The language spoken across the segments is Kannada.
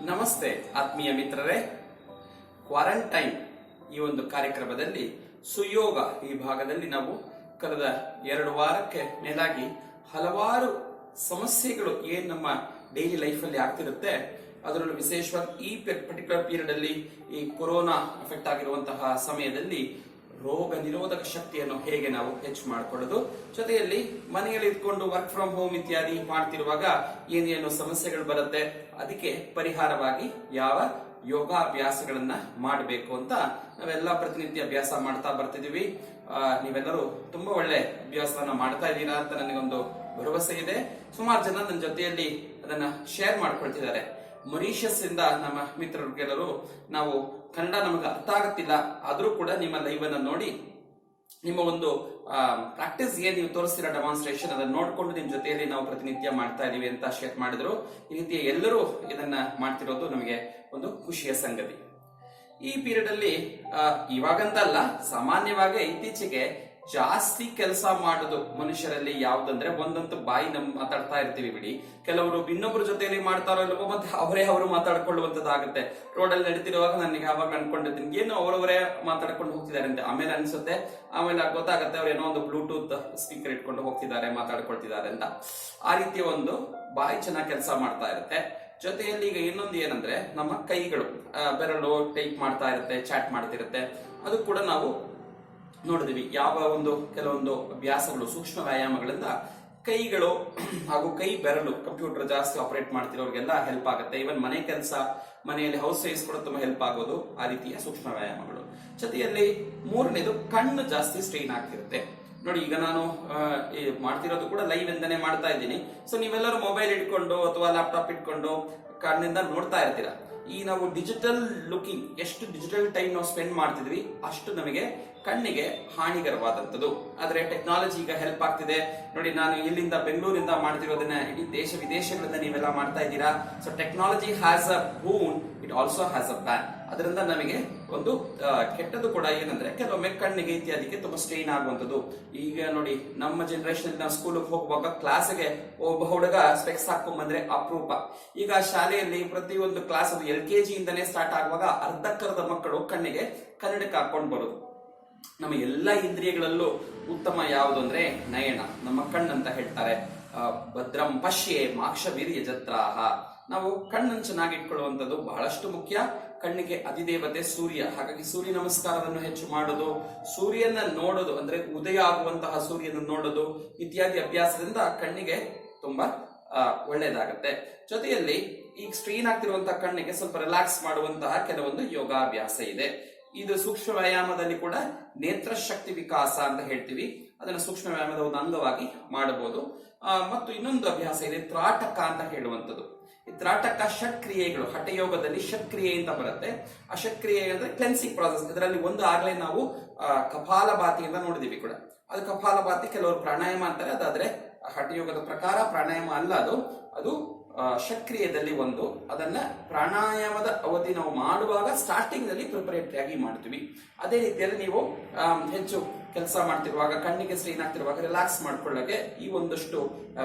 ನಮಸ್ತೆ ಆತ್ಮೀಯ ಮಿತ್ರರೇ, ಕ್ವಾರಂಟೈನ್ ಈ ಒಂದು ಕಾರ್ಯಕ್ರಮದಲ್ಲಿ ಸುಯೋಗ ಈ ಭಾಗದಲ್ಲಿ ನಾವು ಕಳೆದ 2 ವಾರಕ್ಕೆ ಮೇಲಾಗಿ ಹಲವಾರು ಸಮಸ್ಯೆಗಳು ಏನ್ ನಮ್ಮ ಡೈಲಿ ಲೈಫ್ ಅಲ್ಲಿ ಆಗ್ತಿರುತ್ತೆ, ಅದರಲ್ಲೂ ವಿಶೇಷವಾಗಿ ಈ ಪರ್ಟಿಕ್ಯುಲರ್ ಪೀರಿಯಡ್ ಅಲ್ಲಿ ಈ ಕೊರೋನಾ ಎಫೆಕ್ಟ್ ಆಗಿರುವಂತಹ ಸಮಯದಲ್ಲಿ ರೋಗ ನಿರೋಧಕ ಶಕ್ತಿಯನ್ನು ಹೇಗೆ ನಾವು ಹೆಚ್ಚು ಮಾಡಿಕೊಳ್ಳೋದು, ಜೊತೆಯಲ್ಲಿ ಮನೆಯಲ್ಲಿ ಇಟ್ಕೊಂಡು ವರ್ಕ್ ಫ್ರಮ್ ಹೋಮ್ ಇತ್ಯಾದಿ ಮಾಡ್ತಿರುವಾಗ ಏನೇನು ಸಮಸ್ಯೆಗಳು ಬರುತ್ತೆ, ಅದಕ್ಕೆ ಪರಿಹಾರವಾಗಿ ಯಾವ ಯೋಗಾಭ್ಯಾಸಗಳನ್ನ ಮಾಡಬೇಕು ಅಂತ ನಾವೆಲ್ಲ ಪ್ರತಿನಿತ್ಯ ಅಭ್ಯಾಸ ಮಾಡ್ತಾ ಬರ್ತಿದೀವಿ. ನೀವೆಲ್ಲರೂ ತುಂಬಾ ಒಳ್ಳೆ ಅಭ್ಯಾಸವನ್ನ ಮಾಡ್ತಾ ಇದ್ದೀರಾ ಅಂತ ನನಗೊಂದು ಭರವಸೆ ಇದೆ. ಸುಮಾರು ಜನ ನನ್ನ ಜೊತೆಯಲ್ಲಿ ಅದನ್ನ ಶೇರ್ ಮಾಡ್ಕೊಳ್ತಿದ್ದಾರೆ. ಮೊರಿಷಿಯಸ್ ಇಂದ ನಮ್ಮ ಮಿತ್ರರು ಕೆಲವರು, ನಾವು ಕನ್ನಡ ನಮಗೆ ಅರ್ಥ ಆಗುತ್ತಿಲ್ಲ, ಆದ್ರೂ ಕೂಡ ನಿಮ್ಮ ಲೈವ್ ಅನ್ನ ನೋಡಿ ನಿಮ್ಮ ಒಂದು ಪ್ರಾಕ್ಟೀಸ್ ಏನ್ ನೀವು ತೋರಿಸ್ತೀರಾ ಡೆಮಾನ್ಸ್ಟ್ರೇಷನ್, ಅದನ್ನ ನೋಡ್ಕೊಂಡು ನಿಮ್ ಜೊತೆಯಲ್ಲಿ ನಾವು ಪ್ರತಿನಿತ್ಯ ಮಾಡ್ತಾ ಇದೀವಿ ಅಂತ ಶೇರ್ ಮಾಡಿದ್ರು. ಈ ರೀತಿ ಎಲ್ಲರೂ ಇದನ್ನ ಮಾಡ್ತಿರೋದು ನಮಗೆ ಒಂದು ಖುಷಿಯ ಸಂಗತಿ. ಈ ಪೀರಿಯಡ್ ಅಲ್ಲಿ ಇವಾಗಂತಲ್ಲ, ಸಾಮಾನ್ಯವಾಗಿ ಇತ್ತೀಚೆಗೆ ಜಾಸ್ತಿ ಕೆಲಸ ಮಾಡೋದು ಮನುಷ್ಯರಲ್ಲಿ ಯಾವ್ದಂದ್ರೆ, ಒಂದಂತೂ ಬಾಯಿ ಮಾತಾಡ್ತಾ ಇರ್ತೀವಿ ಬಿಡಿ, ಕೆಲವರು ಇನ್ನೊಬ್ಬರ ಜೊತೆಯಲ್ಲಿ ಮಾಡ್ತಾರೋ ಇಲ್ಲವೋ ಮತ್ತೆ ಅವರು ಮಾತಾಡ್ಕೊಳ್ಳುವಂತದ್ದಾಗುತ್ತೆ. ರೋಡಲ್ಲಿ ನಡೀತಿರುವಾಗ ನನಗೆ ಅವಾಗ ಅನ್ಕೊಂಡಿರ್ತೀನಿ ಏನು ಅವರವರೇ ಮಾತಾಡ್ಕೊಂಡು ಹೋಗ್ತಿದ್ದಾರೆ ಅಂತ, ಆಮೇಲೆ ಅನ್ಸುತ್ತೆ, ಆಮೇಲೆ ಗೊತ್ತಾಗುತ್ತೆ ಅವ್ರು ಏನೋ ಒಂದು ಬ್ಲೂಟೂತ್ ಸ್ಪೀಕರ್ ಇಟ್ಕೊಂಡು ಹೋಗ್ತಿದ್ದಾರೆ, ಮಾತಾಡ್ಕೊಳ್ತಿದ್ದಾರೆ ಅಂತ. ಆ ರೀತಿಯ ಒಂದು ಬಾಯಿ ಚೆನ್ನಾಗಿ ಕೆಲಸ ಮಾಡ್ತಾ ಇರುತ್ತೆ. ಜೊತೆಯಲ್ಲಿ ಈಗ ಇನ್ನೊಂದು ಏನಂದ್ರೆ, ನಮ್ಮ ಕೈಗಳು ಬೆರಳು ಟೈಪ್ ಮಾಡ್ತಾ ಇರುತ್ತೆ, ಚಾಟ್ ಮಾಡ್ತಿರುತ್ತೆ. ಅದು ಕೂಡ ನಾವು ನೋಡಿದ್ವಿ. ಯಾವ ಒಂದು ಕೆಲವೊಂದು ಅಭ್ಯಾಸಗಳು, ಸೂಕ್ಷ್ಮ ವ್ಯಾಯಾಮಗಳಿಂದ ಕೈಗಳು ಹಾಗೂ ಕೈ ಬೆರಳು, ಕಂಪ್ಯೂಟರ್ ಜಾಸ್ತಿ ಆಪರೇಟ್ ಮಾಡ್ತಿರೋರಿಗೆಲ್ಲ ಹೆಲ್ಪ್ ಆಗುತ್ತೆ. ಇವನ್ ಮನೆ ಕೆಲಸ, ಮನೆಯಲ್ಲಿ ಹೌಸ್ ವೈಫ್ಸ್ ಕೂಡ ತುಂಬಾ ಹೆಲ್ಪ್ ಆಗೋದು ಆ ರೀತಿಯ ಸೂಕ್ಷ್ಮ ವ್ಯಾಯಾಮಗಳು. ಜೊತೆಯಲ್ಲಿ ಮೂರನೇದು, ಕಣ್ಣು ಜಾಸ್ತಿ ಸ್ಟ್ರೈನ್ ಆಗ್ತಿರುತ್ತೆ. ನೋಡಿ, ಈಗ ನಾನು ಮಾಡ್ತಿರೋದು ಕೂಡ ಲೈವ್ ಇಂದಾನೆ ಮಾಡ್ತಾ ಇದ್ದೀನಿ. ಸೊ ನೀವೆಲ್ಲರೂ ಮೊಬೈಲ್ ಇಟ್ಕೊಂಡು ಅಥವಾ ಲ್ಯಾಪ್ಟಾಪ್ ಇಟ್ಕೊಂಡು ಕಣ್ಣಿಂದ ನೋಡ್ತಾ ಇರ್ತೀರಾ. ಈ ನಾವು ಡಿಜಿಟಲ್ ಲುಕಿಂಗ್, ಎಷ್ಟು ಡಿಜಿಟಲ್ ಟೈಮ್ ನಾವು ಸ್ಪೆಂಡ್ ಮಾಡ್ತಿದ್ವಿ ಅಷ್ಟು ನಮಗೆ ಕಣ್ಣಿಗೆ ಹಾನಿಕರವಾದಂಥದ್ದು. ಆದ್ರೆ ಟೆಕ್ನಾಲಜಿ ಈಗ ಹೆಲ್ಪ್ ಆಗ್ತಿದೆ. ನೋಡಿ, ನಾನು ಇಲ್ಲಿಂದ ಬೆಂಗಳೂರಿಂದ ಮಾಡ್ತಿರೋದನ್ನ ಇಡೀ ದೇಶ ವಿದೇಶಗಳಿಂದ ನೀವೆಲ್ಲ ಮಾಡ್ತಾ ಇದ್ದೀರಾ. So technology has a boon, it also has a ban. ಅದರಿಂದ ನಮಗೆ ಒಂದು ಕೆಟ್ಟದ್ದು ಕೂಡ ಏನಂದ್ರೆ, ಕೆಲವೊಮ್ಮೆ ಕಣ್ಣಿಗೆ ಇತ್ಯಾದಿಗೆ ತುಂಬಾ ಸ್ಟ್ರೈನ್ ಆಗುವಂಥದ್ದು. ಈಗ ನೋಡಿ, ನಮ್ಮ ಜನರೇಷನ್ ನಾವು ಸ್ಕೂಲ್ಗೆ ಹೋಗುವಾಗ ಕ್ಲಾಸ್ಗೆ ಒಬ್ಬ ಹುಡುಗ ಸ್ಪೆಕ್ಸ್ ಹಾಕೊಂಡ್ಬಂದ್ರೆ ಅಪರೂಪ. ಈಗ ಶಾಲೆಯಲ್ಲಿ ಪ್ರತಿಯೊಂದು ಕ್ಲಾಸ್, ಅದು LKG ಇಂದನೇ ಸ್ಟಾರ್ಟ್ ಆಗುವಾಗ ಅರ್ಧಕ್ಕರ್ಧ ಮಕ್ಕಳು ಕಣ್ಣಿಗೆ ಕನ್ನಡಕ್ಕೆ ಹಾಕೊಂಡು ಬರೋದು. ನಮ್ಮ ಎಲ್ಲ ಇಂದ್ರಿಯಗಳಲ್ಲೂ ಉತ್ತಮ ಯಾವುದು ಅಂದ್ರೆ ನಯನ, ನಮ್ಮ ಕಣ್ಣಂತ ಹೇಳ್ತಾರೆ. ಭದ್ರಂ ಪಶ್ಯೆ ಮಾಕ್ಷವೀರ್ಯ ಜತ್ರಾಹ. ನಾವು ಕಣ್ಣನ್ನು ಚೆನ್ನಾಗಿ ಇಟ್ಕೊಳ್ಳುವಂಥದ್ದು ಬಹಳಷ್ಟು ಮುಖ್ಯ. ಕಣ್ಣಿಗೆ ಅಧಿದೇವತೆ ಸೂರ್ಯ, ಹಾಗಾಗಿ ಸೂರ್ಯ ನಮಸ್ಕಾರವನ್ನು ಹೆಚ್ಚು ಮಾಡೋದು, ಸೂರ್ಯನ ನೋಡೋದು ಅಂದ್ರೆ ಉದಯ ಆಗುವಂತಹ ಸೂರ್ಯನ ನೋಡೋದು ಇತ್ಯಾದಿ ಅಭ್ಯಾಸದಿಂದ ಕಣ್ಣಿಗೆ ತುಂಬಾ ಒಳ್ಳೇದಾಗತ್ತೆ. ಜೊತೆಯಲ್ಲಿ ಈಗ ಸ್ಟ್ರೈನ್ ಆಗ್ತಿರುವಂತಹ ಕಣ್ಣಿಗೆ ಸ್ವಲ್ಪ ರಿಲ್ಯಾಕ್ಸ್ ಮಾಡುವಂತಹ ಕೆಲವೊಂದು ಯೋಗಾಭ್ಯಾಸ ಇದೆ. ಇದು ಸೂಕ್ಷ್ಮ ವ್ಯಾಯಾಮದಲ್ಲಿ ಕೂಡ ನೇತ್ರ ಶಕ್ತಿ ವಿಕಾಸ ಅಂತ ಹೇಳ್ತೀವಿ, ಅದನ್ನ ಸೂಕ್ಷ್ಮ ವ್ಯಾಯಾಮದ ಒಂದು ಅಂಗವಾಗಿ ಮಾಡಬಹುದು. ಮತ್ತು ಇನ್ನೊಂದು ಅಭ್ಯಾಸ ಇದೆ, ತ್ರಾಟಕ ಅಂತ ಹೇಳುವಂಥದ್ದು. ಈ ತ್ರಾಟಕ ಷಟ್ಕ್ರಿಯೆಗಳು, ಹಠಯೋಗದಲ್ಲಿ ಷಟ್ಕ್ರಿಯೆ ಅಂತ ಬರುತ್ತೆ. ಆ ಷಟ್ಕ್ರಿಯೆ ಅಂದ್ರೆ ಕ್ಲೆನ್ಸಿಂಗ್ ಪ್ರಾಸೆಸ್. ಇದರಲ್ಲಿ ಒಂದು ಆಗ್ಲೇ ನಾವು ಕಪಾಲಭಾತಿಯಿಂದ ನೋಡಿದೀವಿ ಕೂಡ. ಅದು ಕಪಾಲಭಾತಿ, ಕೆಲವರು ಪ್ರಾಣಾಯಾಮ ಅಂತಾರೆ, ಅದಾದ್ರೆ ಹಠಯೋಗದ ಪ್ರಕಾರ ಪ್ರಾಣಾಯಾಮ ಅಲ್ಲ, ಅದು ಷಟ್ಕ್ರಿಯೆಯಲ್ಲಿ ಒಂದು. ಅದನ್ನ ಪ್ರಾಣಾಯಾಮದ ಅವಧಿ ನಾವು ಮಾಡುವಾಗ ಸ್ಟಾರ್ಟಿಂಗ್ ನಲ್ಲಿ ಪ್ರಿಪರೇಟರಿ ಆಗಿ ಮಾಡ್ತೀವಿ. ಅದೇ ರೀತಿಯಲ್ಲಿ ನೀವು ಹೆಚ್ಚು ಕೆಲಸ ಮಾಡ್ತಿರುವಾಗ, ಕಣ್ಣಿಗೆ ಸ್ಟ್ರೈನ್ ಆಗ್ತಿರುವಾಗ ರಿಲ್ಯಾಕ್ಸ್ ಮಾಡ್ಕೊಳ್ಳಕ್ಕೆ ಈ ಒಂದಷ್ಟು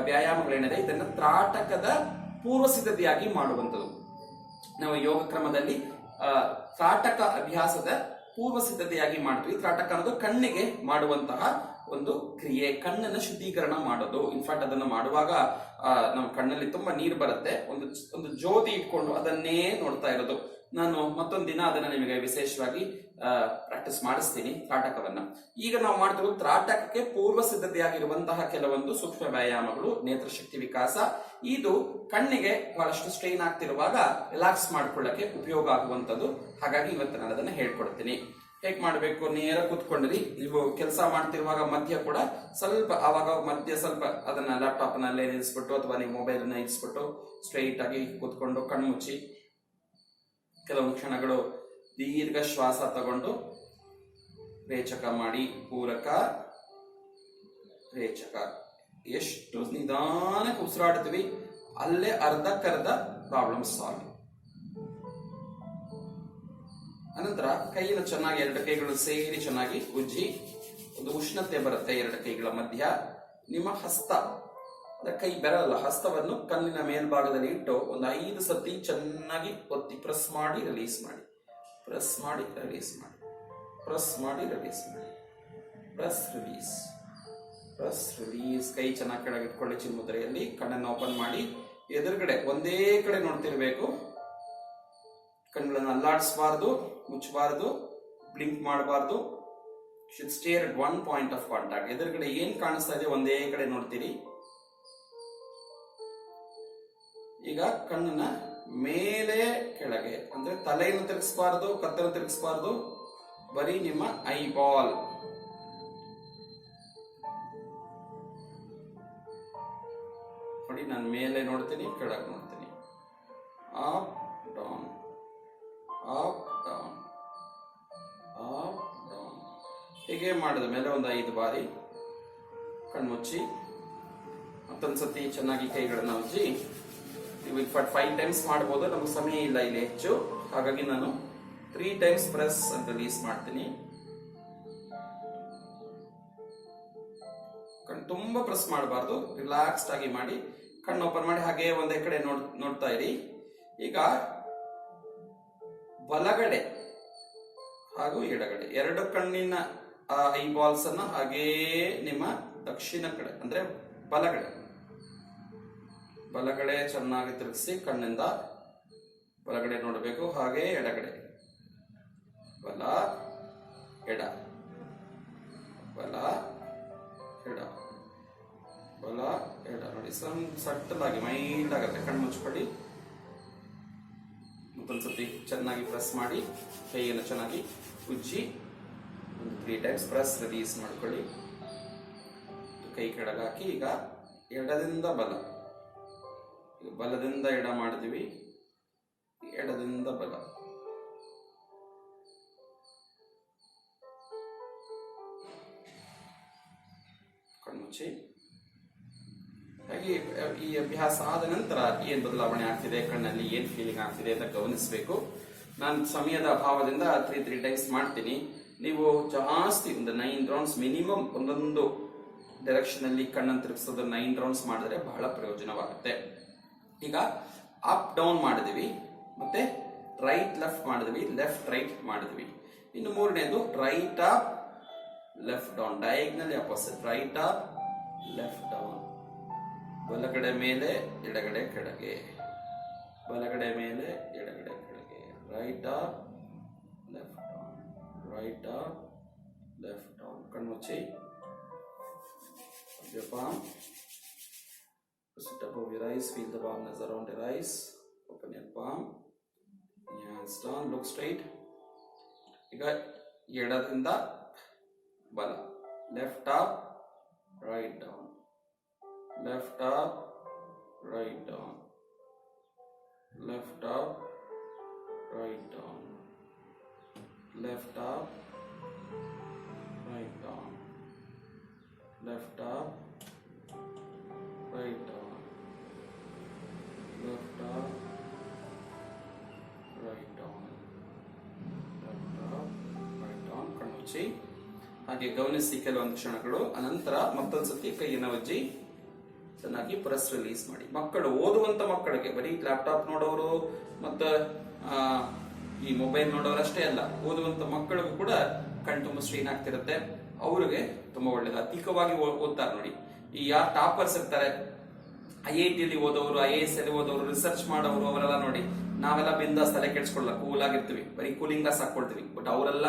ವ್ಯಾಯಾಮಗಳೇನಿದೆ, ಇದನ್ನ ತ್ರಾಟಕದ ಪೂರ್ವ ಸಿದ್ಧತೆಯಾಗಿ ಮಾಡುವಂಥದ್ದು. ನಾವು ಯೋಗ ಕ್ರಮದಲ್ಲಿ ತ್ರಾಟಕ ಅಭ್ಯಾಸದ ಪೂರ್ವ ಸಿದ್ಧತೆಯಾಗಿ ಮಾಡ್ತೀವಿ. ತ್ರಾಟಕ ಅನ್ನೋದು ಕಣ್ಣಿಗೆ ಮಾಡುವಂತಹ ಒಂದು ಕ್ರಿಯೆ, ಕಣ್ಣನ್ನು ಶುದ್ಧೀಕರಣ ಮಾಡೋದು. ಇನ್ಫ್ಯಾಕ್ಟ್ ಅದನ್ನು ಮಾಡುವಾಗ ನಮ್ಮ ಕಣ್ಣಲ್ಲಿ ತುಂಬಾ ನೀರು ಬರುತ್ತೆ. ಒಂದು ಜ್ಯೋತಿ ಇಟ್ಕೊಂಡು ಅದನ್ನೇ ನೋಡ್ತಾ ಇರೋದು. ನಾನು ಮತ್ತೊಂದು ದಿನ ಅದನ್ನ ನಿಮಗೆ ವಿಶೇಷವಾಗಿ ಪ್ರಾಕ್ಟೀಸ್ ಮಾಡಿಸ್ತೀನಿ ತ್ರಾಟಕವನ್ನ. ಈಗ ನಾವು ಮಾಡ್ತಿರೋದು ತ್ರಾಟಕಕ್ಕೆ ಪೂರ್ವ ಸಿದ್ಧತೆಯಾಗಿರುವಂತಹ ಕೆಲವೊಂದು ಸೂಕ್ಷ್ಮ ವ್ಯಾಯಾಮಗಳು, ನೇತ್ರ ಶಕ್ತಿ ವಿಕಾಸ. ಇದು ಕಣ್ಣಿಗೆ ಬಹಳಷ್ಟು ಸ್ಟ್ರೈನ್ ಆಗ್ತಿರುವಾಗ ರಿಲ್ಯಾಕ್ಸ್ ಮಾಡ್ಕೊಳ್ಳಕ್ಕೆ ಉಪಯೋಗ ಆಗುವಂಥದ್ದು. ಹಾಗಾಗಿ ಇವತ್ತು ನಾನು ಅದನ್ನ ಹೇಳ್ಕೊಡ್ತೀನಿ. ಹೇಗೆ ಮಾಡಬೇಕು, ನೇರ ಕೂತ್ಕೊಂಡ್ರಿ, ನೀವು ಕೆಲಸ ಮಾಡ್ತಿರುವಾಗ ಮಧ್ಯ ಕೂಡ ಸ್ವಲ್ಪ, ಆವಾಗ ಮಧ್ಯ ಸ್ವಲ್ಪ ಅದನ್ನ ಲ್ಯಾಪ್ಟಾಪ್ ನಲ್ಲೇ ನಿಲ್ಲಿಸ್ಬಿಟ್ಟು ಅಥವಾ ನೀವು ಮೊಬೈಲ್ ನ ಇರಿಸ್ಬಿಟ್ಟು ಸ್ಟ್ರೈಟ್ ಆಗಿ ಕೂತ್ಕೊಂಡು ಕಣ್ಣು ಮುಚ್ಚಿ ಕೆಲವೊಂದು ಕ್ಷಣಗಳು ದೀರ್ಘ ಶ್ವಾಸ ತಗೊಂಡು ರೇಚಕ ಮಾಡಿ, ಪೂರಕ ರೇಚಕ. ಎಷ್ಟು ನಿಧಾನಕ್ಕೆ ಉಸಿರಾಡ್ತೀವಿ ಅಲ್ಲೇ ಅರ್ಧಕ್ಕರ್ಧ ಪ್ರಾಬ್ಲಮ್ ಸಾಲ್ವ್. ಅನಂತರ ಕೈಯನ್ನು ಚೆನ್ನಾಗಿ, 2 ಕೈಗಳು ಸೇರಿ ಚೆನ್ನಾಗಿ ಉಜ್ಜಿ, ಒಂದು ಉಷ್ಣತೆ ಬರುತ್ತೆ 2 ಕೈಗಳ ಮಧ್ಯ. ನಿಮ್ಮ ಹಸ್ತ ಅಂದ್ರೆ ಕೈ ಬೆರಳಲ್ಲ, ಹಸ್ತವನ್ನು ಕಣ್ಣಿನ ಮೇಲ್ಭಾಗದಲ್ಲಿ ಇಟ್ಟು ಒಂದು 5 ಸತಿ ಚೆನ್ನಾಗಿ ಒತ್ತಿ ಪ್ರೆಸ್ ಮಾಡಿ ರಿಲೀಸ್ ಮಾಡಿ, ಪ್ರೆಸ್ ಮಾಡಿ ರಿಲೀಸ್ ಮಾಡಿ, ಪ್ರೆಸ್ ಮಾಡಿ ರಿಲೀಸ್ ಮಾಡಿ, ಪ್ರೆಸ್ ರಿಲೀಸ್, ಪ್ರೆಸ್ ರಿಲೀಸ್. ಕೈ ಚೆನ್ನಾಗಿ ಕೆಳಗೆ ಇಟ್ಕೊಳ್ಳಿ ಚಿನ್ಮುದ್ರೆಯಲ್ಲಿ. ಕಣ್ಣನ್ನು ಓಪನ್ ಮಾಡಿ ಎದುರುಗಡೆ ಒಂದೇ ಕಡೆ ನೋಡ್ತಿರ್ಬೇಕು. ಕಣ್ಣುಗಳನ್ನು ಅಲ್ಲಾಡಿಸಬಾರ್ದು, ಮುಚ್ಚಬಾರ್ದು, ಬ್ಲಿಂಕ್ ಮಾಡಬಾರ್ದು. Should stair at one point of contact. ಎದುರುಗಡೆ ಏನ್ ಕಾಣಿಸ್ತಾ ಇದೆ ಒಂದೇ ಕಡೆ ನೋಡ್ತೀರಿ. ಈಗ ಕಣ್ಣನ್ನ ಮೇಲೆ ಕೆಳಗೆ, ಅಂದ್ರೆ ತಲೆಯನ್ನು ತಿರುಗಿಸಬಾರ್ದು, ಕತ್ತನ್ನು ತಿರುಗಿಸಬಾರ್ದು, ಬರೀ ನಿಮ್ಮ ಐಬಾಲ್. ನೋಡಿ, ನಾನು ಮೇಲೆ ನೋಡ್ತೀನಿ, ಕೆಳಗೆ ನೋಡ್ತೀನಿ. Up down, up down, up down. ಹೀಗೆ ಮಾಡಿದ ಮೇಲೆ ಒಂದು 5 ಬಾರಿ ಕಣ್ಮುಚ್ಚಿ ಮತ್ತೊಂದ್ಸತಿ ಚೆನ್ನಾಗಿ ಕೈಗಳನ್ನ ಉಜ್ಜಿ. ನೀವು 5 ಟೈಮ್ಸ್ ಮಾಡ್ಬೋದು, ನಮ್ಗೆ ಸಮಯ ಇಲ್ಲ ಇಲ್ಲಿ ಹೆಚ್ಚು, ಹಾಗಾಗಿ ನಾನು 3 ಟೈಮ್ಸ್ ಪ್ರೆಸ್ ಅಂತ ರಿಲೀಸ್ ಮಾಡ್ತೀನಿ. ಕಣ್ಣು ತುಂಬಾ ಪ್ರೆಸ್ ಮಾಡಬಾರ್ದು, ರಿಲ್ಯಾಕ್ಸ್ಡ್ ಆಗಿ ಮಾಡಿ. ಕಣ್ಣು ಓಪನ್ ಮಾಡಿ ಹಾಗೆ ಒಂದೇ ಕಡೆ ನೋಡ್ತಾ ಇರಿ. ಈಗ ಬಲಗಡೆ ಹಾಗೂ ಎಡಗಡೆ 2 ಕಣ್ಣಿನ ಐಬಾಲ್ಸ್ ಅನ್ನ ಹಾಗೇ ನಿಮ್ಮ ದಕ್ಷಿಣ ಕಡೆ ಅಂದ್ರೆ ಬಲಗಡೆ ಚೆನ್ನಾಗಿ ತಿರುಗಿಸಿ ಕಣ್ಣಿಂದ ಬಲಗಡೆ ನೋಡಬೇಕು. ಹಾಗೆ ಎಡಗಡೆ, ಬಲ ಎಡ, ಬಲ ಎಡ, ಬಲ ಎಡ. ನೋಡಿ, ಸಟ್ಟಲಾಗಿ ಮೈಲ್ಡ್ ಆಗುತ್ತೆ. ಕಣ್ಣು ಮುಚ್ಕೊಳ್ಳಿ. ಮತ್ತೊಂದ್ಸತಿ ಚೆನ್ನಾಗಿ ಪ್ರೆಸ್ ಮಾಡಿ ಕೈಯನ್ನು ಚೆನ್ನಾಗಿ ಉಜ್ಜಿ ಒಂದು 3 ಟೈಮ್ಸ್ ಪ್ರೆಸ್ ರಿಲೀಸ್ ಮಾಡ್ಕೊಳ್ಳಿ. ಕೈ ಕೆಳಗಾಕಿ. ಈಗ ಎಡದಿಂದ ಬಲ, ಬಲದಿಂದ ಎಡ ಮಾಡಿದ್ವಿ, ಎಡದಿಂದ ಬಲ. ಕಣ್ಮುಚ್ಚಿ. ಹಾಗೆ ಈ ಅಭ್ಯಾಸ ಆದ ನಂತರ ಏನ್ ಬದಲಾವಣೆ ಆಗ್ತಿದೆ, ಕಣ್ಣಲ್ಲಿ ಏನ್ ಫೀಲಿಂಗ್ ಆಗ್ತಿದೆ ಅಂತ ಗಮನಿಸಬೇಕು. ನಾನು ಸಮಯದ ಅಭಾವದಿಂದ 3 ಟೈಮ್ಸ್ ಮಾಡ್ತೀನಿ. ನೀವು ಜಾಸ್ತಿ ಒಂದು 9 ರೌಂಡ್ಸ್ ಮಿನಿಮಮ್ ಒಂದೊಂದು ಡೈರೆಕ್ಷನ್ ಅಲ್ಲಿ ಕಣ್ಣನ್ನು ತಿರುಗಿಸೋದು 9 ರೌಂಡ್ಸ್ ಮಾಡಿದ್ರೆ ಬಹಳ ಪ್ರಯೋಜನವಾಗುತ್ತೆ. ಈಗ ಅಪ್ ಡೌನ್ ಮಾಡಿದ್ವಿ, ಮತ್ತೆ ರೈಟ್ ಲೆಫ್ಟ್ ಮಾಡಿದ್ವಿ, ಲೆಫ್ಟ್ ರೈಟ್ ಮಾಡಿದ್ವಿ. ಇನ್ನು ಮೂರನೇದು right up left down, diagonally opposite. Right up left down, ಬಲಗಡೆ ಮೇಲೆ ಎಡಗಡೆ ಕೆಳಗೆ, ಬಲಗಡೆ ಮೇಲೆ ಎಡಗಡೆ ಕೆಳಗೆ. Right up left down, right up left down. ಕಣ್ಮುಚ್ಚಿ. Your palm. Press it above your eyes. Feel the warmness around your eyes. Open your palm. Hands down. Look straight. ಈಗ ಎಡದಿಂದ ಬಲ, left up right down, left up right down, left up right down, left up right down, left up, right down, left up, right down, left up, right down. ಕಣ್ಣುಚ್ಚಿ. ಹಾಗೆ ಗಮನಿಸಿ ಕೆಲವೊಂದು ಕ್ಷಣಗಳು. ಅನಂತರ ಮತ್ತೊಂದ್ಸತಿ ಕೈಯನ್ನು ಉಜ್ಜಿ ಚೆನ್ನಾಗಿ ಪ್ರೆಸ್ ರಿಲೀಸ್ ಮಾಡಿ. ಮಕ್ಕಳು, ಓದುವಂತ ಮಕ್ಕಳಿಗೆ, ಬರೀ ಲ್ಯಾಪ್ಟಾಪ್ ನೋಡೋರು ಮತ್ತು ಈ ಮೊಬೈಲ್ ನೋಡೋರು ಅಷ್ಟೇ ಅಲ್ಲ, ಓದುವಂತ ಮಕ್ಕಳಿಗೂ ಕೂಡ ಕಣ್ ತುಂಬ ಸ್ಟ್ರೈನ್ ಆಗ್ತಿರುತ್ತೆ. ಅವ್ರಿಗೆ ತುಂಬಾ ಒಳ್ಳೇದು. ಅಧಿಕವಾಗಿ ಓದ್ತಾರೆ ನೋಡಿ. ಈ ಯಾರು ಟಾಪರ್ಸ್ ಇರ್ತಾರೆ, IIT ಅಲ್ಲಿ ಓದೋರು, IAS ಅಲ್ಲಿ ಓದೋರು, ರಿಸರ್ಚ್ ಮಾಡೋರು, ಅವರೆಲ್ಲ ನೋಡಿ, ನಾವೆಲ್ಲ ಬಿಂದಾಸ್ ತಲೆ ಕೆಡ್ಸ್ಕೊಳ್ಳಲ್ಲ, ಕೂಲ್ ಆಗಿರ್ತೀವಿ, ಬರೀ ಕೂಲಿಂಗ್ ಗ್ಲಾಸ್ ಹಾಕೊಳ್ತೀವಿ. ಬಟ್ ಅವರೆಲ್ಲ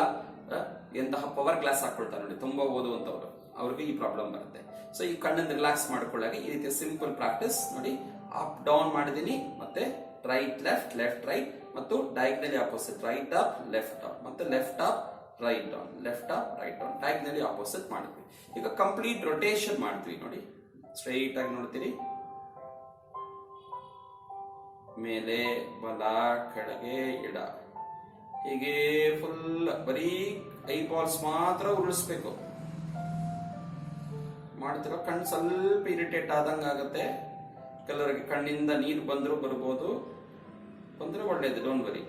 ಎಂತಹ ಪವರ್ ಗ್ಲಾಸ್ ಹಾಕೊಳ್ತಾರೆ ನೋಡಿ, ತುಂಬಾ ಓದುವಂತವ್ರು, ಅವ್ರಿಗೆ ಈ ಪ್ರಾಬ್ಲಮ್ ಬರುತ್ತೆ. ಸೊ ಈ ಕಣ್ಣನ್ನು ರಿಲ್ಯಾಕ್ಸ್ ಮಾಡ್ಕೊಳ್ಳಾಗ ಈ ರೀತಿಯ ಸಿಂಪಲ್ ಪ್ರಾಕ್ಟೀಸ್ ನೋಡಿ. ಅಪ್ ಡೌನ್ ಮಾಡಿದೀನಿ, ಮತ್ತೆ ರೈಟ್ ಲೆಫ್ಟ್, ಲೆಫ್ಟ್ ರೈಟ್, ಮತ್ತು diagonally opposite. Right up left up, ಮತ್ತೆ left up right down, left up right down, diagonally opposite ಮಾಡಿದ್ವಿ. ಈಗ ಕಂಪ್ಲೀಟ್ ರೊಟೇಷನ್ ಮಾಡ್ತೀವಿ ನೋಡಿ. ಸ್ಟ್ರೈಟ್ ಆಗಿ ನೋಡ್ತೀರಿ, ಮೇಲೆ ಬಲ, ಕೆಳಗೆ ಎಡ, ಹೀಗೆ ಫುಲ್ ಬರೀ ಐಬಾಲ್ಸ್ ಮಾತ್ರ ಉರುಳಿಸ್ಬೇಕು. ಮಾಡ್ತಿರೋ ಕಣ್ಣು ಸ್ವಲ್ಪ ಇರಿಟೇಟ್ ಆದಂಗ ಆಗುತ್ತೆ. ಕೆಲವರಿಗೆ ಕಣ್ಣಿಂದ ನೀರು ಬಂದರೂ ಬರ್ಬೋದು, ಬಂದ್ರೆ ಒಳ್ಳೇದು. Don't worry,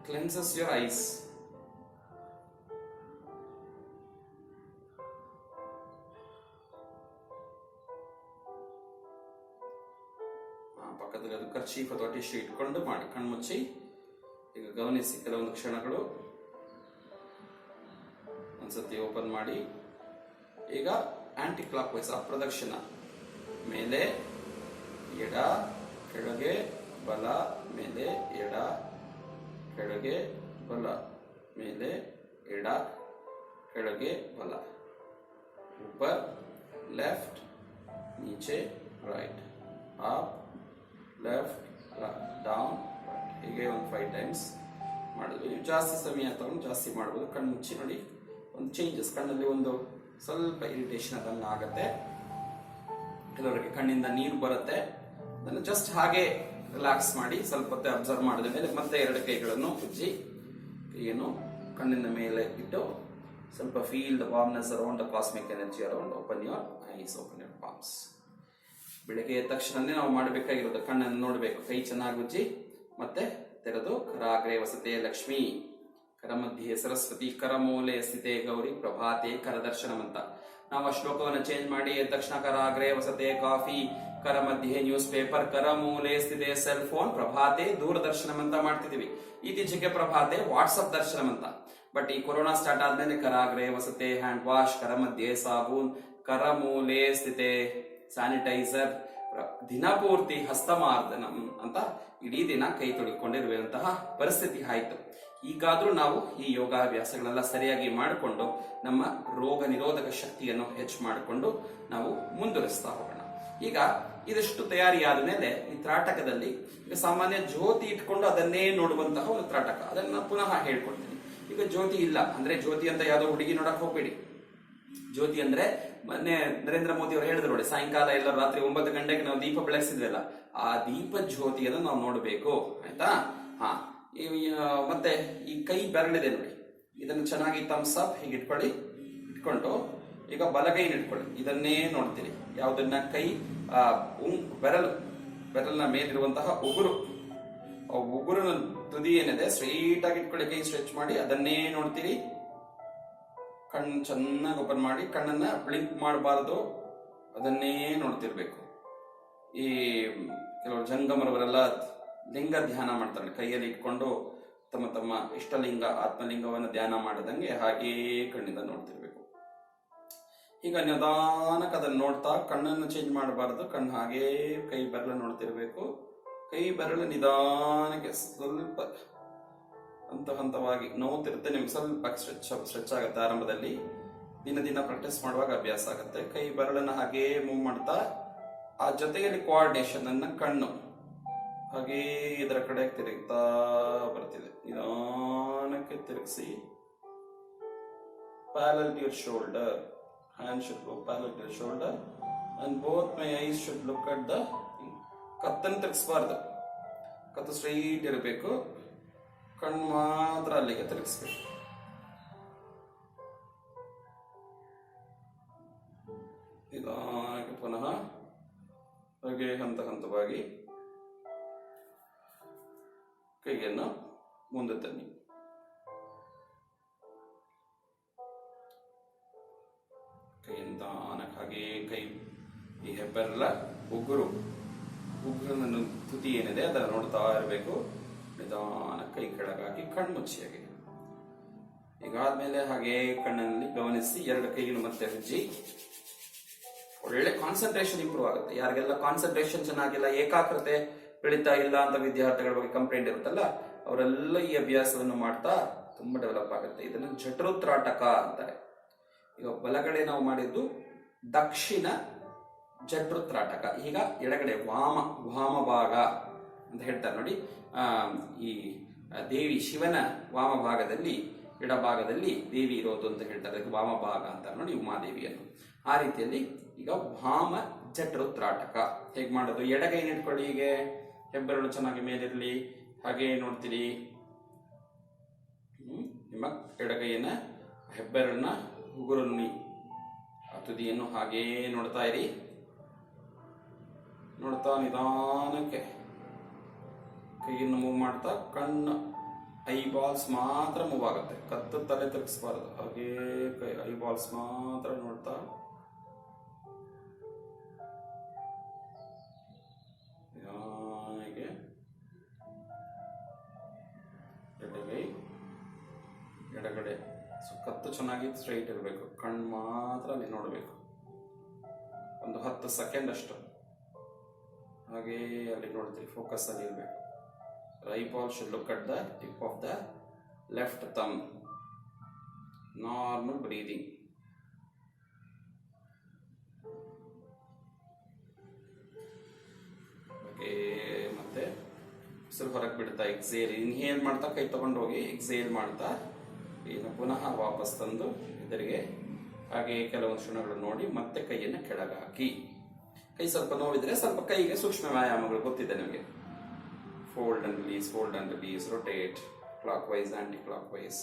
cleanses your eyes. ಪಕ್ಕದಲ್ಲಿ ಅದು ಕರ್ಚೀಫ್ ಅಥವಾ ಟಿಶ್ಯೂ ಇಟ್ಕೊಂಡು ಮಾಡಿ. ಕಣ್ಮುಚ್ಚಿ ಈಗ ಗಮನಿಸಿ ಕೆಲವೊಂದು ಕ್ಷಣಗಳು. ಒಂದ್ಸತಿ ಓಪನ್ ಮಾಡಿ. ಈಗ ಆಂಟಿ ಕ್ಲಾಕ್ ವೈಸ್ ಅಪ್ರದಕ್ಷಿಣ, ಮೇಲೆ ಎಡ, ಕೆಳಗೆ ಬಲ, ಮೇಲೆ ಎಡ, ಕೆಳಗೆ ಬಲ, ಮೇಲೆ ಎಡ, ಕೆಳಗೆ ಬಲ, ऊपर लेफ्ट, नीचे right, up left down right. ಹೀಗೆ ಒಂದು 5 ಟೈಮ್ಸ್ ಮಾಡೋದು. ಜಾಸ್ತಿ ಸಮಯ ತಗೊಂಡು ಜಾಸ್ತಿ ಮಾಡ್ಬೋದು. ಕಣ್ಣು ಮುಚ್ಚಿ ನೋಡಿ. ಒಂದು ಚೇಂಜಸ್, ಕಣ್ಣಲ್ಲಿ ಒಂದು ಸ್ವಲ್ಪ ಇರಿಟೇಷನ್ ಅದನ್ನು ಆಗತ್ತೆ. ಕೆಲವರಿಗೆ ಕಣ್ಣಿಂದ ನೀರು ಬರುತ್ತೆ. ಅದನ್ನು ಜಸ್ಟ್ ಹಾಗೆ ರಿಲ್ಯಾಕ್ಸ್ ಮಾಡಿ ಸ್ವಲ್ಪ ಹೊತ್ತು ಅಬ್ಸರ್ವ್ ಮಾಡಿದ ಮೇಲೆ ಮತ್ತೆ 2 ಕೈಗಳನ್ನು ಉಜ್ಜಿ ಕೈಯನ್ನು ಕಣ್ಣಿನ ಮೇಲೆ ಇಟ್ಟು ಸ್ವಲ್ಪ feel the warmness around the cosmic energy around. Open your eyes, open your palms. ಬೆಳಗ್ಗೆ ಎದ್ದ ತಕ್ಷಣನೇ ನಾವು ಮಾಡಬೇಕಾಗಿರೋದು ಕಣ್ಣನ್ನು ನೋಡಬೇಕು. ಕೈ ಚೆನ್ನಾಗಿ ಉಜ್ಜಿ ಮತ್ತೆ ತೆರೆದು ಕರಾಗ್ರೆ ವಸತೆ ಲಕ್ಷ್ಮೀ, ಕರಮಧ್ಯೆ ಸರಸ್ವತಿ, ಕರಮೂಲೆ ಸ್ಥಿತೆ ಗೌರಿ, ಪ್ರಭಾತೆ ಕರದರ್ಶನಂ ಅಂತ ನಾವು ಆ ಶ್ಲೋಕವನ್ನು ಚೇಂಜ್ ಮಾಡಿ ಎದ್ದ ತಕ್ಷಣ ಕರಾಗ್ರೆ ವಸತೆ ಕಾಫಿ, ಕರ ಮಧ್ಯೆ ನ್ಯೂಸ್ ಪೇಪರ್, ಕರಮೂಲೆ ಸ್ಥಿತೆ ಸೆಲ್ ಫೋನ್, ಪ್ರಭಾತೆ ದೂರದರ್ಶನಂ ಅಂತ ಮಾಡ್ತಿದೀವಿ. ಇತ್ತೀಚೆಗೆ ಪ್ರಭಾತೆ ವಾಟ್ಸಪ್ ದರ್ಶನಂ ಅಂತ. ಬಟ್ ಈ ಕೊರೋನಾ ಸ್ಟಾರ್ಟ್ ಆದ್ಮೇಲೆ ಕರಾಗ್ರೆ ವಸತೆ ಹ್ಯಾಂಡ್ ವಾಶ್, ಕರ ಮಧ್ಯೆ ಸಾಬೂನ್, ಕರಮೂಲೆ ಸ್ಥಿತೆ ಸ್ಯಾನಿಟೈಸರ್, ದಿನಪೂರ್ತಿ ಹಸ್ತಮಾರ್ದನಂ ಅಂತ ಇಡೀ ದಿನ ಕೈ ತೊಳಿಕೊಂಡಿರುವಂತಹ ಪರಿಸ್ಥಿತಿ ಆಯ್ತು. ಈಗಾದ್ರೂ ನಾವು ಈ ಯೋಗಾಭ್ಯಾಸಗಳೆಲ್ಲ ಸರಿಯಾಗಿ ಮಾಡಿಕೊಂಡು ನಮ್ಮ ರೋಗ ನಿರೋಧಕ ಶಕ್ತಿಯನ್ನು ಹೆಚ್ಚು ಮಾಡಿಕೊಂಡು ನಾವು ಮುಂದುವರಿಸ್ತಾ ಹೋಗೋಣ. ಈಗ ಇದಷ್ಟು ತಯಾರಿಯಾದ ಮೇಲೆ ಈ ತ್ರಾಟಕದಲ್ಲಿ ಈಗ ಸಾಮಾನ್ಯ ಜ್ಯೋತಿ ಇಟ್ಕೊಂಡು ಅದನ್ನೇ ನೋಡುವಂತಹ ಒಂದು ತ್ರಾಟಕ, ಅದನ್ನ ಪುನಃ ಹೇಳ್ಕೊಡ್ತೀನಿ. ಈಗ ಜ್ಯೋತಿ ಇಲ್ಲ ಅಂದ್ರೆ ಜ್ಯೋತಿ ಅಂತ ಯಾವ್ದೋ ಹುಡುಗಿ ನೋಡಕ್ ಹೋಗ್ಬೇಡಿ. ಜ್ಯೋತಿ ಅಂದ್ರೆ ಮೊನ್ನೆ ನರೇಂದ್ರ ಮೋದಿ ಅವರು ಹೇಳಿದ್ರು ನೋಡಿ, ಸಾಯಂಕಾಲ ಎಲ್ಲ ರಾತ್ರಿ 9 ಗಂಟೆಗೆ ನಾವು ದೀಪ ಬೆಳಗಿಸಿದ್ವಲ್ಲ, ಆ ದೀಪ ಜ್ಯೋತಿಯನ್ನು ನಾವು ನೋಡಬೇಕು. ಆಯ್ತಾ? ಮತ್ತೆ ಈ ಕೈ ಬೆರಳಿದೆ ನೋಡಿ, ಇದನ್ನು ಚೆನ್ನಾಗಿ ಥಮ್ಸ್ ಅಪ್ ಹೀಗೆ ಇಟ್ಕೊಂಡು ಈಗ ಬಲಗೈ ಇಟ್ಕೊಳ್ಳಿ. ಇದನ್ನೇ ನೋಡ್ತೀರಿ. ಯಾವುದನ್ನ? ಕೈ ಬೆರಳಿನ ಮೇಲಿರುವಂತಹ ಉಗುರು, ಉಗುರಿನ ತುದಿ ಏನಿದೆ ಸ್ಟ್ರೈಟ್ ಆಗಿ ಇಟ್ಕೊಳ್ಳಿ. ಕೈ ಸ್ಟ್ರೆಚ್ ಮಾಡಿ ಅದನ್ನೇ ನೋಡ್ತೀರಿ. ಕಣ್ಣು ಚೆನ್ನಾಗಿ ಓಪನ್ ಮಾಡಿ, ಕಣ್ಣನ್ನ ಬ್ಲಿಂಕ್ ಮಾಡಬಾರದು, ಅದನ್ನೇ ನೋಡ್ತಿರ್ಬೇಕು. ಈ ಕೆಲವರು ಜಂಗಮರವರೆಲ್ಲ ಲಿಂಗ ಧ್ಯಾನ ಮಾಡ್ತಾರೆ, ಕೈಯಲ್ಲಿ ಇಟ್ಕೊಂಡು ತಮ್ಮ ತಮ್ಮ ಇಷ್ಟಲಿಂಗ ಆತ್ಮಲಿಂಗವನ್ನು ಧ್ಯಾನ ಮಾಡದಂಗೆ ಹಾಗೇ ಕಣ್ಣಿಂದ ನೋಡ್ತಿರ್ಬೇಕು. ಈಗ ನಿಧಾನಕ್ಕೆ ಅದನ್ನು ನೋಡ್ತಾ ಕಣ್ಣನ್ನು ಚೇಂಜ್ ಮಾಡಬಾರದು, ಕಣ್ಣು ಹಾಗೇ ಕೈ ಬೆರಳು ನೋಡ್ತಿರ್ಬೇಕು. ಕೈ ಬೆರಳು ನಿಧಾನಕ್ಕೆ ಸ್ವಲ್ಪ ಹಂತವಾಗಿ ನೋವುತ್ತಿರುತ್ತೆ. ನಿಮ್ಗೆ ಸ್ವಲ್ಪ ಸ್ಟ್ರೆಚ್ ಆಗುತ್ತೆ. ಆರಂಭದಲ್ಲಿ ದಿನ ಪ್ರಾಕ್ಟೀಸ್ ಮಾಡುವಾಗ ಅಭ್ಯಾಸ ಆಗುತ್ತೆ. ಕೈ ಬೆರಳನ್ನ ಹಾಗೇ ಮೂವ್ ಮಾಡ್ತಾ ಆ ಜೊತೆಯಲ್ಲಿ ಕೋಆರ್ಡಿನೇಷನ್ ಅನ್ನ ಕಣ್ಣು ಹಾಗೇ ಇದರ ಕಡೆ ತಿರುಗ್ತಾ ಬರ್ತಿದೆ. ನಿಧಾನಕ್ಕೆ ತಿರುಗಿಸಿ parallel to your shoulder. Hand should go parallel to your shoulder and both my eyes should look at the thing. ಕತ್ತನ್ನು ತಿರುಗಿಸಬಾರ್ದು, ಕತ್ತು ಸ್ಟ್ರೈಟ್ ಇರಬೇಕು. ಕಣ್ಣು ಮಾತ್ರ ಅಲ್ಲಿಗೆ ತಿರುಗಿಸ್ಬೇಕು. ನಿಧಾನಕ್ಕೆ ಪುನಃ ಹಾಗೆ ಹಂತವಾಗಿ ಕೈಯನ್ನು ಮುಂದೆ ತನ್ನಿ. ಕೈಯಿಂದ ಹಾಗೆ ಕೈ ಈ ಹೆಬ್ಬೆರಳ ಉಗುರಿನ ತುದಿ ಏನಿದೆ ಅದನ್ನು ನೋಡ್ತಾ ಇರಬೇಕು. ನಿಧಾನ ಕೈ ಕೆಳಗಾಗಿ ಕಣ್ಣು ಮುಚ್ಚಿಯಾಗಿ. ಈಗಾದ್ಮೇಲೆ ಹಾಗೆ ಕಣ್ಣಲ್ಲಿ ಗಮನಿಸಿ 2 ಕೈಗಳು ಮತ್ತೆ ಉಜ್ಜಿ. ಒಳ್ಳೆ ಕಾನ್ಸಂಟ್ರೇಷನ್ ಇಂಪ್ರೂವ್ ಆಗುತ್ತೆ. ಯಾರಿಗೆಲ್ಲ ಕಾನ್ಸಂಟ್ರೇಷನ್ ಚೆನ್ನಾಗಿಲ್ಲ, ಏಕಾಗ್ರತೆ ಬೆಳೀತಾ ಇಲ್ಲ ಅಂತ ವಿದ್ಯಾರ್ಥಿಗಳ ಬಗ್ಗೆ ಕಂಪ್ಲೇಂಟ್ ಇರುತ್ತಲ್ಲ, ಅವರೆಲ್ಲ ಈ ಅಭ್ಯಾಸವನ್ನು ಮಾಡ್ತಾ ತುಂಬಾ ಡೆವಲಪ್ ಆಗುತ್ತೆ. ಇದನ್ನು ಜಠರೋತ್ರಾಟಕ ಅಂತಾರೆ. ಈಗ ಬಲಗಡೆ ನಾವು ಮಾಡಿದ್ದು ದಕ್ಷಿಣ ಜಠರೋತ್ರಾಟಕ. ಈಗ ಎಡಗಡೆ ವಾಮ ಭಾಗ ಅಂತ ಹೇಳ್ತಾರೆ ನೋಡಿ. ಈ ದೇವಿ ಶಿವನ ವಾಮ ಭಾಗದಲ್ಲಿ ಎಡಭಾಗದಲ್ಲಿ ದೇವಿ ಇರೋದು ಅಂತ ಹೇಳ್ತಾರೆ. ವಾಮ ಭಾಗ ಅಂತಾರೆ ನೋಡಿ ಉಮಾದೇವಿಯನ್ನು. ಆ ರೀತಿಯಲ್ಲಿ ಈಗ ವಾಮ ಜಠರೋತ್ರಾಟಕ ಹೇಗೆ ಮಾಡೋದು? ಎಡಗೈ ಇಟ್ಕೊಳ್ಳಿ. ಹೀಗೆ ಹೆಬ್ಬೆರಳು ಚೆನ್ನಾಗಿ ಮೇಲಿರಲಿ, ಹಾಗೆ ನೋಡ್ತೀರಿ. ನಿಮ್ಮ ಎಡಗೈಯನ್ನ ಹೆಬ್ಬೆರಳನ್ನ ಉಗುರನ್ನು ತುದಿಯನ್ನು ಹಾಗೇ ನೋಡ್ತಾ ಇರಿ. ನೋಡ್ತಾ ನಿಧಾನಕ್ಕೆ ಕೈಯನ್ನು ಮೂವ್ ಮಾಡ್ತಾ ಕಣ್ಣು ಐಬಾಲ್ಸ್ ಮಾತ್ರ ಮೂವ್ ಆಗುತ್ತೆ. ಕತ್ತು ತಲೆ ತಿರುಗಿಸಬಾರದು. ಹಾಗೇ ಕೈ ಐಬಾಲ್ಸ್ ಮಾತ್ರ ನೋಡ್ತಾ ಕತ್ತು ಚೆನ್ನಾಗಿ ಸ್ಟ್ರೈಟ್ ಇರಬೇಕು, ಕಣ್ಣು ಮಾತ್ರ ಅಲ್ಲಿ ನೋಡಬೇಕು. ಒಂದು 10 ಸೆಕೆಂಡ್ ಅಷ್ಟು ಹಾಗೇ ಅಲ್ಲಿ ನೋಡ್ತೀವಿ, ಫೋಕಸ್ ಅಲ್ಲಿ ಇರಬೇಕು. Eyeball should look at the tip of the left thumb. Normal breathing. ಮತ್ತೆ ಉಸಿರು ಹೊರಗೆ ಬಿಡ್ತಾ ಎಕ್ಸೇಲ್, ಇನ್ಹೇಲ್ ಮಾಡ್ತಾ ಕೈ ತಗೊಂಡು ಹೋಗಿ ಎಕ್ಸೇಲ್ ಮಾಡ್ತಾ ಈಗ ಪುನಃ ವಾಪಸ್ ತಂದು ಎದುರಿಗೆ ಹಾಗೆ ಕೆಲವೊಂದು ಕ್ಷಣಗಳು ನೋಡಿ ಮತ್ತೆ ಕೈಯನ್ನು ಕೆಳಗೆ ಹಾಕಿ. ಕೈ ಸ್ವಲ್ಪ ನೋವಿದ್ರೆ ಸ್ವಲ್ಪ ಕೈಗೆ ಸೂಕ್ಷ್ಮ ವ್ಯಾಯಾಮಗಳು ಗೊತ್ತಿದೆ ನಿಮಗೆ. Fold and release, rotate, clockwise, anticlockwise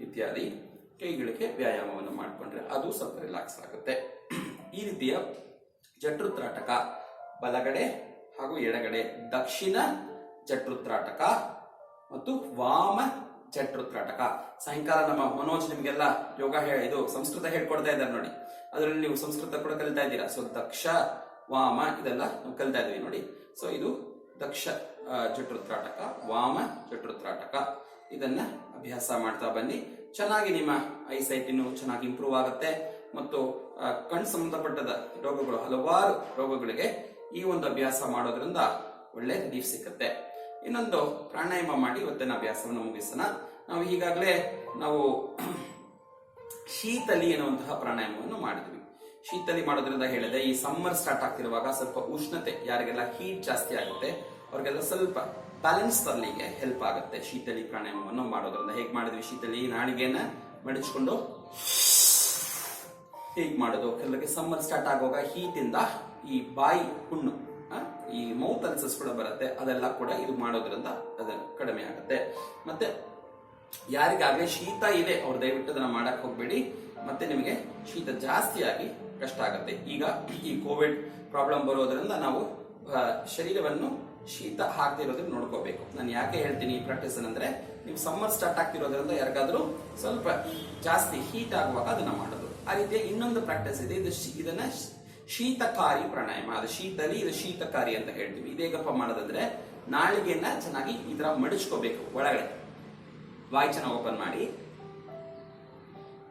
ಇತ್ಯಾದಿ ಕೈಗಳಿಗೆ ವ್ಯಾಯಾಮವನ್ನು ಮಾಡಿಕೊಂಡ್ರೆ ಅದು ಸ್ವಲ್ಪ ರಿಲ್ಯಾಕ್ಸ್ ಆಗುತ್ತೆ. ಈ ರೀತಿಯ ಜಠೃತ್ರಾಟಕ, ಬಲಗಡೆ ಹಾಗೂ ಎಡಗಡೆ ದಕ್ಷಿಣ ಜಠೃತ್ರಾಟಕ ಮತ್ತು ವಾಮ ಜಠೃತ್ರಾಟಕ. ಸಾಯಂಕಾಲ ನಮ್ಮ ಮನೋಜ್ ನಿಮ್ಗೆಲ್ಲ ಯೋಗ ಇದು ಸಂಸ್ಕೃತ ಹೇಳ್ಕೊಡ್ತಾ ಇದ್ದಾರೆ ನೋಡಿ, ಅದರಲ್ಲಿ ನೀವು ಸಂಸ್ಕೃತ ಕೂಡ ಕಲಿತಾ ಇದ್ದೀರಾ. ಸೊ ದಕ್ಷ, ವಾಮ ಇದೆಲ್ಲ ನಾವು ಕಲಿತಾ ಇದೀವಿ ನೋಡಿ. ಸೊ ಇದು ದಕ್ಷ ಜಠೃತ್ರಾಟಕ, ವಾಮ ಜಠೃತ್ರಾಟಕ. ಇದನ್ನ ಅಭ್ಯಾಸ ಮಾಡ್ತಾ ಬನ್ನಿ. ಚೆನ್ನಾಗಿ ನಿಮ್ಮ ಐಸೈಟ್ ಇನ್ನು ಚೆನ್ನಾಗಿ ಇಂಪ್ರೂವ್ ಆಗುತ್ತೆ ಮತ್ತು ಕಣ್ಣು ಸಂಬಂಧಪಟ್ಟದ ರೋಗಗಳು, ಹಲವಾರು ರೋಗಗಳಿಗೆ ಈ ಒಂದು ಅಭ್ಯಾಸ ಮಾಡೋದ್ರಿಂದ ಒಳ್ಳೆ ರಿಲೀಫ್ ಸಿಗುತ್ತೆ. ಇನ್ನೊಂದು ಪ್ರಾಣಾಯಾಮ ಮಾಡಿ ಇವತ್ತಿನ ಅಭ್ಯಾಸವನ್ನು ಮುಗಿಸೋಣ. ನಾವು ಈಗಾಗಲೇ ಶೀತಲಿ ಎನ್ನುವಂತಹ ಪ್ರಾಣಾಯಾಮವನ್ನು ಮಾಡಿದ್ವಿ. ಶೀತಲಿ ಮಾಡೋದ್ರಿಂದ ಹೇಳಿದೆ, ಈ ಸಮ್ಮರ್ ಸ್ಟಾರ್ಟ್ ಆಗ್ತಿರುವಾಗ ಸ್ವಲ್ಪ ಉಷ್ಣತೆ, ಯಾರಿಗೆಲ್ಲ ಹೀಟ್ ಜಾಸ್ತಿ ಆಗುತ್ತೆ ಅವ್ರಿಗೆಲ್ಲ ಸ್ವಲ್ಪ ಬ್ಯಾಲೆನ್ಸ್ ತರಲಿಕ್ಕೆ ಹೆಲ್ಪ್ ಆಗುತ್ತೆ ಶೀತಲಿ ಪ್ರಾಣಾಯಾಮವನ್ನು ಮಾಡೋದ್ರಿಂದ. ಹೇಗೆ ಮಾಡಿದ್ವಿ ಶೀತಲಿ? ನಾಡಿಗೆನ ಮಡಿಚ್ಕೊಂಡು ಹೇಗೆ ಮಾಡೋದು. ಕೆಲವರಿಗೆ ಸಮ್ಮರ್ ಸ್ಟಾರ್ಟ್ ಆಗುವಾಗ ಹೀಟ್ ಇಂದ ಈ ಬಾಯಿ ಹುಣ್ಣು, ಈ ಮೌತ್ ಅಲ್ಸಸ್ ಕೂಡ ಬರುತ್ತೆ, ಅದೆಲ್ಲ ಕೂಡ ಇದು ಮಾಡೋದ್ರಿಂದ ಅದು ಕಡಿಮೆ ಆಗುತ್ತೆ. ಮತ್ತೆ ಯಾರಿಗಾಗಲೇ ಶೀತ ಇದೆ ಅವ್ರು ದಯವಿಟ್ಟು ಅದನ್ನ ಮಾಡಕ್ ಹೋಗ್ಬೇಡಿ, ಮತ್ತೆ ನಿಮಗೆ ಶೀತ ಜಾಸ್ತಿ ಆಗಿ ಕಷ್ಟ ಆಗುತ್ತೆ. ಈಗ ಈ ಕೋವಿಡ್ ಪ್ರಾಬ್ಲಮ್ ಬರೋದ್ರಿಂದ ನಾವು ಶರೀರವನ್ನು ಶೀತ ಹಾಕ್ತಿರೋದನ್ನ ನೋಡ್ಕೋಬೇಕು. ನಾನು ಯಾಕೆ ಹೇಳ್ತೀನಿ ಈ ಪ್ರಾಕ್ಟೀಸ್ ಅಂದ್ರೆ, ನೀವು ಸಮ್ಮರ್ ಸ್ಟಾರ್ಟ್ ಆಗ್ತಿರೋದ್ರಿಂದ ಯಾರಿಗಾದ್ರೂ ಸ್ವಲ್ಪ ಜಾಸ್ತಿ ಹೀಟ್ ಆಗುವಾಗ ಅದನ್ನ ಮಾಡೋದು. ಆ ರೀತಿಯ ಇನ್ನೊಂದು ಪ್ರಾಕ್ಟೀಸ್ ಇದೆ, ಇದನ್ನ ಶೀತಕಾರಿ ಪ್ರಾಣಾಯಾಮ. ಅದು ಶೀತಲಿ, ಇದು ಶೀತಕಾರಿ ಅಂತ ಹೇಳ್ತೀವಿ. ಇದೇಗಪ್ಪ ಮಾಡೋದಂದ್ರೆ, ನಾಳಿಗೆನ ಚೆನ್ನಾಗಿ ಈ ತರ ಮಡಿಚ್ಕೋಬೇಕು. ಒಳಗಡೆ ಬಾಯಿ ಚೆನ್ನಾಗಿ ಓಪನ್ ಮಾಡಿ,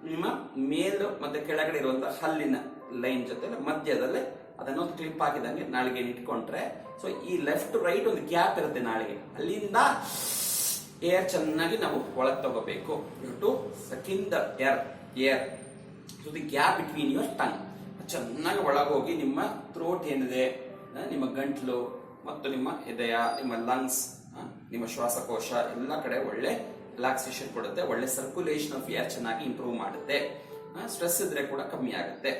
ನಿಮ್ಮ ಮೇಲು ಮತ್ತೆ ಕೆಳಗಡೆ ಇರುವಂತಹ ಹಲ್ಲಿನ ಲೈನ್ ಜೊತೆ ಮಧ್ಯದಲ್ಲೇ ಅದನ್ನೊಂದು ಕ್ಲಿಪ್ ಹಾಕಿದಂಗೆ ನಾಳಿಗೆ ಇಟ್ಕೊಂಡ್ರೆ, ಸೊ ಈ ಲೆಫ್ಟ್ ರೈಟ್ ಒಂದು ಗ್ಯಾಪ್ ಇರುತ್ತೆ ನಾಳಿಗೆ, ಅಲ್ಲಿಂದ ಏರ್ ಚೆನ್ನಾಗಿ ನಾವು ಒಳಗೆ ತಗೋಬೇಕು. Two second air to the gap between your tongue. ಚೆನ್ನಾಗಿ ಒಳಗೋಗಿ ನಿಮ್ಮ ಥ್ರೋಟ್ ಏನಿದೆ, ನಿಮ್ಮ ಗಂಟ್ಲು ಮತ್ತು ನಿಮ್ಮ ಹೃದಯ, ನಿಮ್ಮ ಲಂಗ್ಸ್, ನಿಮ್ಮ ಶ್ವಾಸಕೋಶ ಎಲ್ಲ ಕಡೆ ಒಳ್ಳೆ ರಿಲ್ಯಾಕ್ಸೇಷನ್ ಕೊಡುತ್ತೆ. ಒಳ್ಳೆ ಸರ್ಕ್ಯುಲೇಷನ್ ಆಫ್ ಏರ್ ಚೆನ್ನಾಗಿ ಇಂಪ್ರೂವ್ ಮಾಡುತ್ತೆ. ಸ್ಟ್ರೆಸ್ ಇದ್ರೆ ಕೂಡ ಕಮ್ಮಿ ಆಗುತ್ತೆ.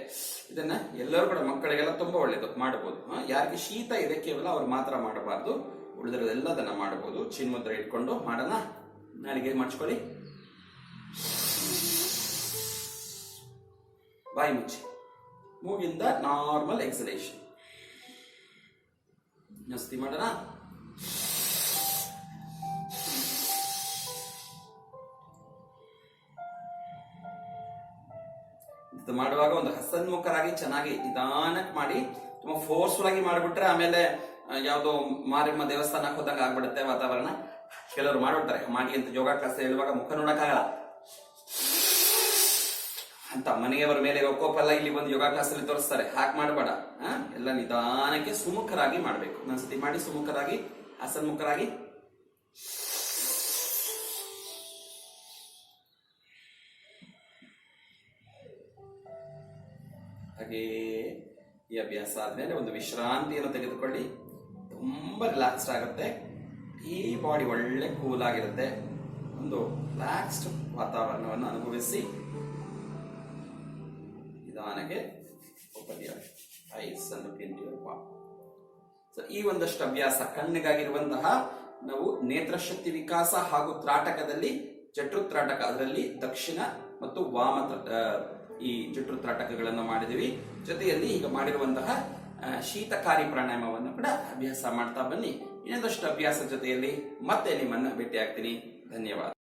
ಇದನ್ನ ಎಲ್ಲರೂ ಕೂಡ ಮಕ್ಕಳಿಗೆಲ್ಲ ತುಂಬಾ ಒಳ್ಳೇದು ಮಾಡಬಹುದು. ಯಾರಿಗೆ ಶೀತ ಇದೆ ಕೇವಲ ಅವ್ರು ಮಾತ್ರ ಮಾಡಬಾರ್ದು, ಉಳಿದಿರೋದೆಲ್ಲದನ್ನ ಮಾಡಬಹುದು. ಚಿನ್ಮುದ್ರೆ ಇಟ್ಕೊಂಡು ಮಾಡೋಣ. ನಾಲಿಗೆ ಮಡ್ಚ್ಕೊಳ್ಳಿ, ಬಾಯಿ ಮುಚ್ಚಿ, ಮೂಗಿಂದ ನಾರ್ಮಲ್ ಎಕ್ಸಲೇಷನ್. ಜಾಸ್ತಿ ಮಾಡೋಣ. ಮಾಡುವಾಗ ಒಂದು ಹಸನ್ಮುಖರಾಗಿ ಚೆನ್ನಾಗಿ ನಿಧಾನಕ್ಕೆ ಮಾಡಿ. ತುಂಬಾ ಫೋರ್ಸ್ಫುಲ್ ಆಗಿ ಮಾಡಿಬಿಟ್ರೆ ಆಮೇಲೆ ಯಾವ್ದೋ ಮಾರಮ್ಮ ದೇವಸ್ಥಾನಕ್ಕೆ ಹೋದಾಗ ಆಗ್ಬಿಡುತ್ತೆ ವಾತಾವರಣ. ಕೆಲವರು ಮಾಡ್ಬಿಡ್ತಾರೆ, ಮಾಡಿ ಅಂತ ಯೋಗ ಕ್ಲಾಸ್ ಹೇಳುವಾಗ ಮುಖ ನೋಡಕ್ಕಾಗಲ್ಲ ಅಂತ ಮನೆಯವರ ಮೇಲೆ ಕೋಪ ಎಲ್ಲ ಇಲ್ಲಿ ಬಂದು ಯೋಗ ಕ್ಲಾಸ್ ಅಲ್ಲಿ ತೋರಿಸ್ತಾರೆ. ಹಾಗೆ ಮಾಡಬೇಡ. ಎಲ್ಲ ನಿಧಾನಕ್ಕೆ ಸುಮುಖರಾಗಿ ಮಾಡ್ಬೇಕು. ಒಂದ್ಸತಿ ಮಾಡಿ, ಸುಮುಖರಾಗಿ, ಹಸನ್ಮುಖರಾಗಿ. ಹಾಗೆ ಈ ಅಭ್ಯಾಸ ಆದ್ಮೇಲೆ ಒಂದು ವಿಶ್ರಾಂತಿಯನ್ನು ತೆಗೆದುಕೊಳ್ಳಿ. ತುಂಬಾ ರಿಲ್ಯಾಕ್ಸ್ಡ್ ಆಗುತ್ತೆ. ಈ ಬಾಡಿ ಒಳ್ಳೆ ಕೂಲ್ ಆಗಿರುತ್ತೆ. ಒಂದು ರಿಲ್ಯಾಕ್ಸ್ಡ್ ವಾತಾವರಣವನ್ನು ಅನುಭವಿಸಿ ನಿಧಾನಕ್ಕೆ open your ice and look into your palm. So ಈ ಒಂದಷ್ಟು ಅಭ್ಯಾಸ ಕಣ್ಣಿಗಾಗಿರುವಂತಹ ನಾವು ನೇತ್ರಶಕ್ತಿ ವಿಕಾಸ ಹಾಗೂ ತ್ರಾಟಕದಲ್ಲಿ ಜಠೃತ್ರಾಟಕ, ಅದರಲ್ಲಿ ದಕ್ಷಿಣ ಮತ್ತು ವಾಮ ಈ ಜಠೃತ್ರಾಟಕಗಳನ್ನು ಮಾಡಿದಿವಿ. ಜೊತೆಯಲ್ಲಿ ಈಗ ಮಾಡಿರುವಂತಹ ಶೀತಕಾರಿ ಪ್ರಾಣಾಯಾಮವನ್ನು ಕೂಡ ಅಭ್ಯಾಸ ಮಾಡ್ತಾ ಬನ್ನಿ. ಇನ್ನೊಂದಷ್ಟು ಅಭ್ಯಾಸ ಜೊತೆಯಲ್ಲಿ ಮತ್ತೆ ನಿಮ್ಮನ್ನ ಭೇಟಿ ಆಗ್ತೀನಿ. ಧನ್ಯವಾದ.